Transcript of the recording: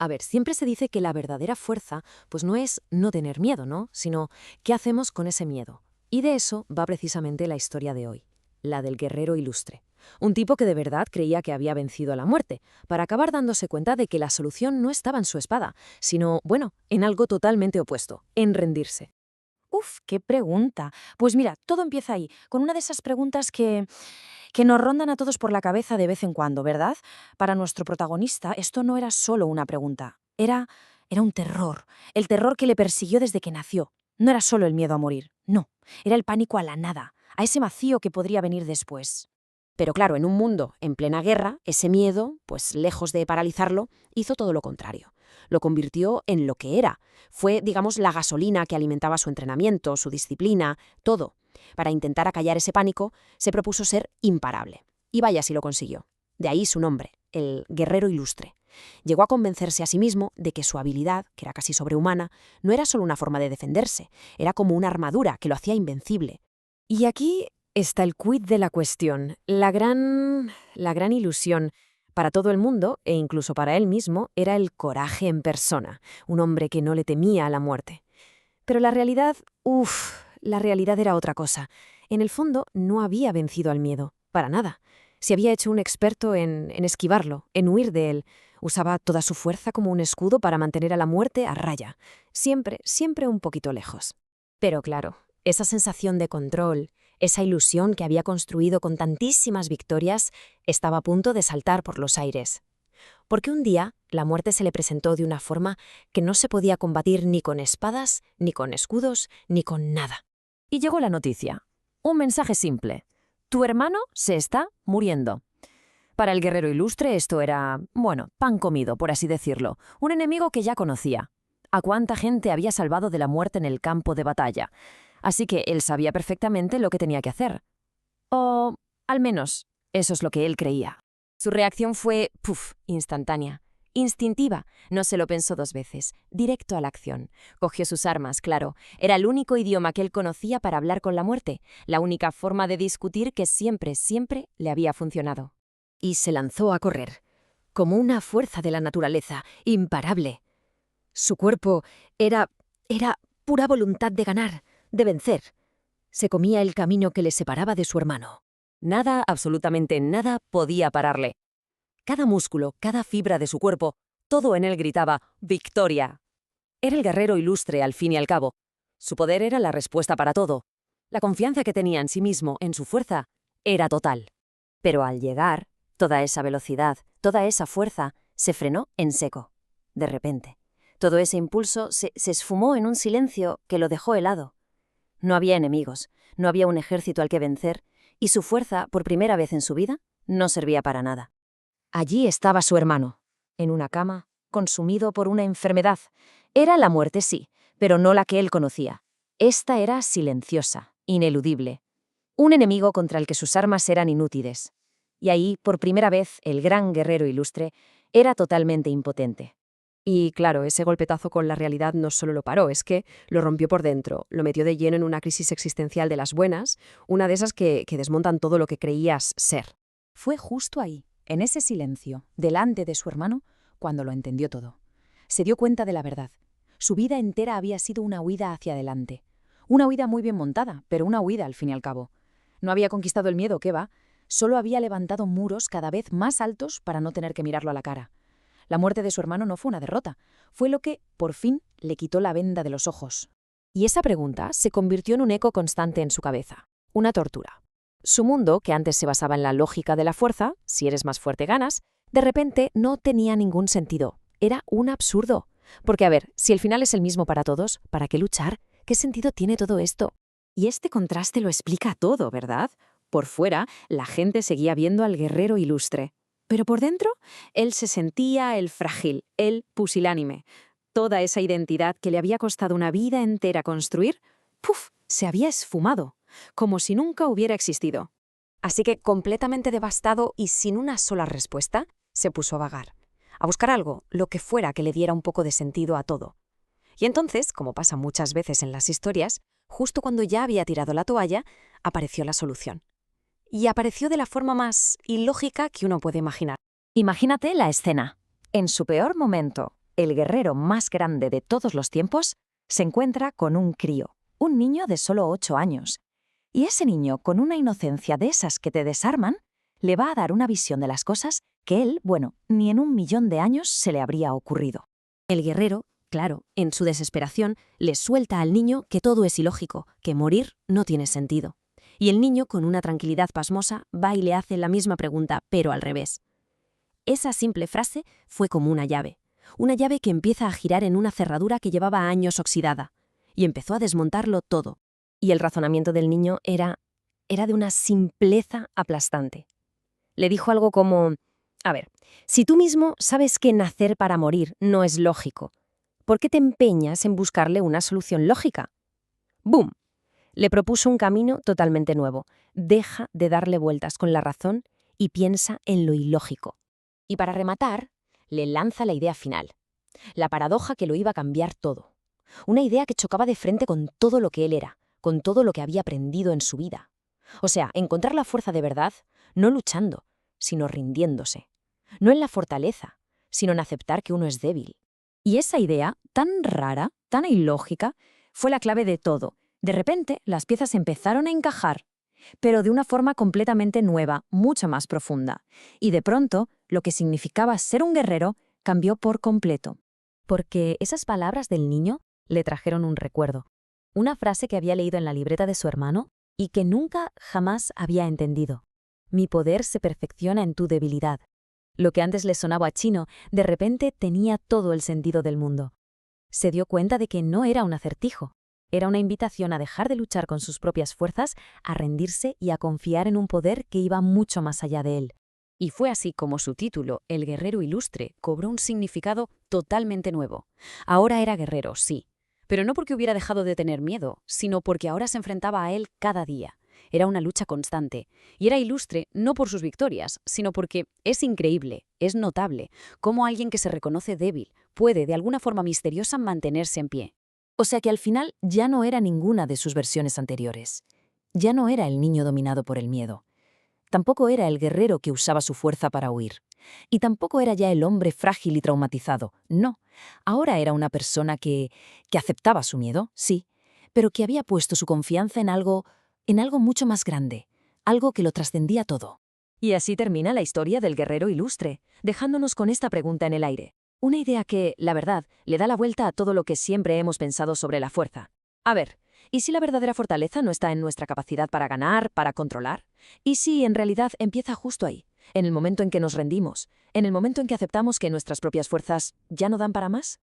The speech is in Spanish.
A ver, siempre se dice que la verdadera fuerza, pues no es no tener miedo, ¿no? Sino qué hacemos con ese miedo. Y de eso va precisamente la historia de hoy, la del guerrero ilustre. Un tipo que de verdad creía que había vencido a la muerte, para acabar dándose cuenta de que la solución no estaba en su espada, sino, bueno, en algo totalmente opuesto, en rendirse. Uf, qué pregunta. Pues mira, todo empieza ahí, con una de esas preguntas que nos rondan a todos por la cabeza de vez en cuando, ¿verdad? Para nuestro protagonista, esto no era solo una pregunta, era un terror, el terror que le persiguió desde que nació. No era solo el miedo a morir, no, era el pánico a la nada, a ese vacío que podría venir después. Pero claro, en un mundo en plena guerra, ese miedo, pues lejos de paralizarlo, hizo todo lo contrario. Lo convirtió en lo que era. Fue, digamos, la gasolina que alimentaba su entrenamiento, su disciplina, todo. Para intentar acallar ese pánico, se propuso ser imparable. Y vaya si lo consiguió. De ahí su nombre, el guerrero ilustre. Llegó a convencerse a sí mismo de que su habilidad, que era casi sobrehumana, no era solo una forma de defenderse, era como una armadura que lo hacía invencible. Y aquí está el quid de la cuestión. La gran ilusión para todo el mundo, e incluso para él mismo, era el coraje en persona, un hombre que no le temía a la muerte. Pero la realidad, la realidad era otra cosa. En el fondo, no había vencido al miedo, para nada. Se había hecho un experto en esquivarlo, en huir de él. Usaba toda su fuerza como un escudo para mantener a la muerte a raya. Siempre, siempre un poquito lejos. Pero claro, esa sensación de control, esa ilusión que había construido con tantísimas victorias, estaba a punto de saltar por los aires. Porque un día la muerte se le presentó de una forma que no se podía combatir ni con espadas, ni con escudos, ni con nada. Y llegó la noticia. Un mensaje simple. Tu hermano se está muriendo. Para el guerrero ilustre esto era, bueno, pan comido, por así decirlo. Un enemigo que ya conocía. ¿A cuánta gente había salvado de la muerte en el campo de batalla? Así que él sabía perfectamente lo que tenía que hacer. O, al menos, eso es lo que él creía. Su reacción fue, instantánea. Instintiva, no se lo pensó dos veces, directo a la acción. Cogió sus armas, claro. Era el único idioma que él conocía para hablar con la muerte, la única forma de discutir que siempre, siempre le había funcionado. Y se lanzó a correr, como una fuerza de la naturaleza, imparable. Su cuerpo era pura voluntad de ganar, de vencer. Se comía el camino que le separaba de su hermano. Nada, absolutamente nada, podía pararle. Cada músculo, cada fibra de su cuerpo, todo en él gritaba ¡Victoria! Era el guerrero ilustre, al fin y al cabo. Su poder era la respuesta para todo. La confianza que tenía en sí mismo, en su fuerza, era total. Pero al llegar, toda esa velocidad, toda esa fuerza, se frenó en seco. De repente. Todo ese impulso se esfumó en un silencio que lo dejó helado. No había enemigos, no había un ejército al que vencer, y su fuerza, por primera vez en su vida, no servía para nada. Allí estaba su hermano, en una cama, consumido por una enfermedad. Era la muerte, sí, pero no la que él conocía. Esta era silenciosa, ineludible. Un enemigo contra el que sus armas eran inútiles. Y ahí, por primera vez, el gran guerrero ilustre era totalmente impotente. Y claro, ese golpetazo con la realidad no solo lo paró, es que lo rompió por dentro, lo metió de lleno en una crisis existencial de las buenas, una de esas que desmontan todo lo que creías ser. Fue justo ahí, en ese silencio, delante de su hermano, cuando lo entendió todo. Se dio cuenta de la verdad. Su vida entera había sido una huida hacia adelante. Una huida muy bien montada, pero una huida al fin y al cabo. No había conquistado el miedo, ¿qué va? Solo había levantado muros cada vez más altos para no tener que mirarlo a la cara. La muerte de su hermano no fue una derrota, fue lo que, por fin, le quitó la venda de los ojos. Y esa pregunta se convirtió en un eco constante en su cabeza, una tortura. Su mundo, que antes se basaba en la lógica de la fuerza, si eres más fuerte ganas, de repente no tenía ningún sentido. Era un absurdo. Porque a ver, si el final es el mismo para todos, ¿para qué luchar? ¿Qué sentido tiene todo esto? Y este contraste lo explica todo, ¿verdad? Por fuera, la gente seguía viendo al guerrero ilustre. Pero por dentro, él se sentía el frágil, el pusilánime. Toda esa identidad que le había costado una vida entera construir, se había esfumado, como si nunca hubiera existido. Así que, completamente devastado y sin una sola respuesta, se puso a vagar, a buscar algo, lo que fuera que le diera un poco de sentido a todo. Y entonces, como pasa muchas veces en las historias, justo cuando ya había tirado la toalla, apareció la solución. Y apareció de la forma más ilógica que uno puede imaginar. Imagínate la escena. En su peor momento, el guerrero más grande de todos los tiempos, se encuentra con un crío, un niño de solo 8 años. Y ese niño, con una inocencia de esas que te desarman, le va a dar una visión de las cosas que él, ni en 1.000.000 de años se le habría ocurrido. El guerrero, claro, en su desesperación, le suelta al niño que todo es ilógico, que morir no tiene sentido. Y el niño, con una tranquilidad pasmosa, va y le hace la misma pregunta, pero al revés. Esa simple frase fue como una llave que empieza a girar en una cerradura que llevaba años oxidada, y empezó a desmontarlo todo. Y el razonamiento del niño era de una simpleza aplastante. Le dijo algo como: a ver, si tú mismo sabes que nacer para morir no es lógico, ¿por qué te empeñas en buscarle una solución lógica? ¡Bum! Le propuso un camino totalmente nuevo. Deja de darle vueltas con la razón y piensa en lo ilógico. Y para rematar, le lanza la idea final, la paradoja que lo iba a cambiar todo. Una idea que chocaba de frente con todo lo que él era, con todo lo que había aprendido en su vida. O sea, encontrar la fuerza de verdad, no luchando, sino rindiéndose. No en la fortaleza, sino en aceptar que uno es débil. Y esa idea, tan rara, tan ilógica, fue la clave de todo. De repente, las piezas empezaron a encajar, pero de una forma completamente nueva, mucho más profunda. Y de pronto, lo que significaba ser un guerrero cambió por completo. Porque esas palabras del niño le trajeron un recuerdo. Una frase que había leído en la libreta de su hermano y que nunca jamás había entendido. Mi poder se perfecciona en tu debilidad. Lo que antes le sonaba chino, de repente tenía todo el sentido del mundo. Se dio cuenta de que no era un acertijo. Era una invitación a dejar de luchar con sus propias fuerzas, a rendirse y a confiar en un poder que iba mucho más allá de él. Y fue así como su título, El Guerrero Ilustre, cobró un significado totalmente nuevo. Ahora era guerrero, sí, pero no porque hubiera dejado de tener miedo, sino porque ahora se enfrentaba a él cada día. Era una lucha constante, y era ilustre no por sus victorias, sino porque es increíble, es notable, cómo alguien que se reconoce débil puede, de alguna forma misteriosa, mantenerse en pie. O sea que al final ya no era ninguna de sus versiones anteriores. Ya no era el niño dominado por el miedo. Tampoco era el guerrero que usaba su fuerza para huir. Y tampoco era ya el hombre frágil y traumatizado. No. Ahora era una persona que aceptaba su miedo, sí, pero que había puesto su confianza en algo mucho más grande, algo que lo trascendía todo. Y así termina la historia del guerrero ilustre, dejándonos con esta pregunta en el aire. Una idea que, la verdad, le da la vuelta a todo lo que siempre hemos pensado sobre la fuerza. A ver, ¿y si la verdadera fortaleza no está en nuestra capacidad para ganar, para controlar? ¿Y si en realidad empieza justo ahí, en el momento en que nos rendimos, en el momento en que aceptamos que nuestras propias fuerzas ya no dan para más?